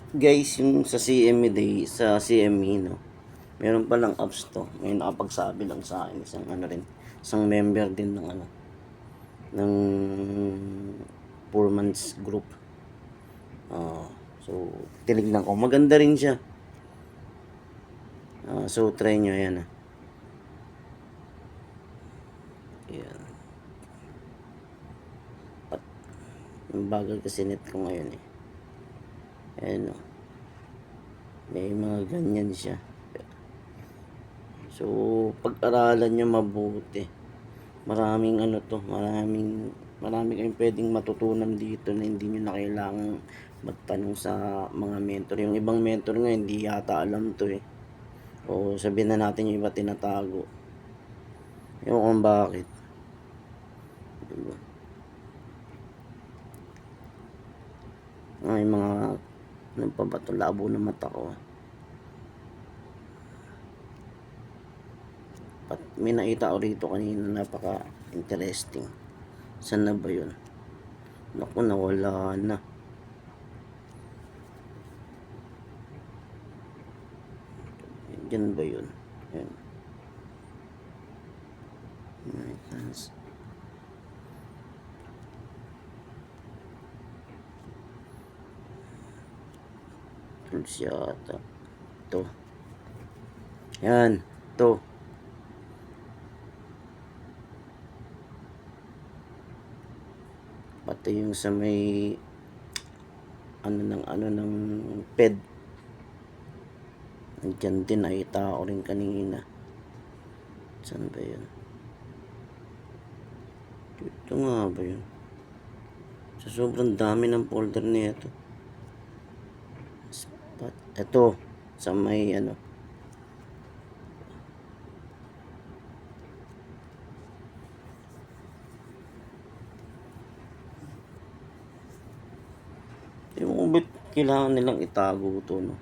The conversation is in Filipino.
Guys, yung sa CME Day, sa CME, no, meron palang apps to. May nakapagsabi lang sa akin, isang ano rin, isang member din ng ano, ng poor man's group. So, tinignan ko. Maganda rin siya. So, try nyo. Ayan. Ayan. At, yung bagal kasi net ko ngayon eh. Ayan o. May mga ganyan siya. So, pag-aralan nyo mabuti. Maraming ano to, marami kayong pwedeng matutunan dito na hindi nyo na kailangang magtanong sa mga mentor. Yung ibang mentor nga hindi yata alam to eh. O sabihin na natin yung iba tinatago. Yung kung bakit. Diba? Ay mga ano pa ba to, labo na mata ko. May nakita ko rito kanina, napaka interesting. Saan na ba yun? Naku, nawala na. Diyan ba yun? Ayan. Tools yata. Ito. Yan. Ito. Pati yung sa may ano ng ped. Nandiyan din, nakita ko rin kanina. Saan ba yun? Ito nga ba yun? Sa sobrang dami ng folder niya ito. Spot. Ito. Sa may ano. Yung ba't kailangan nilang itago ito, no?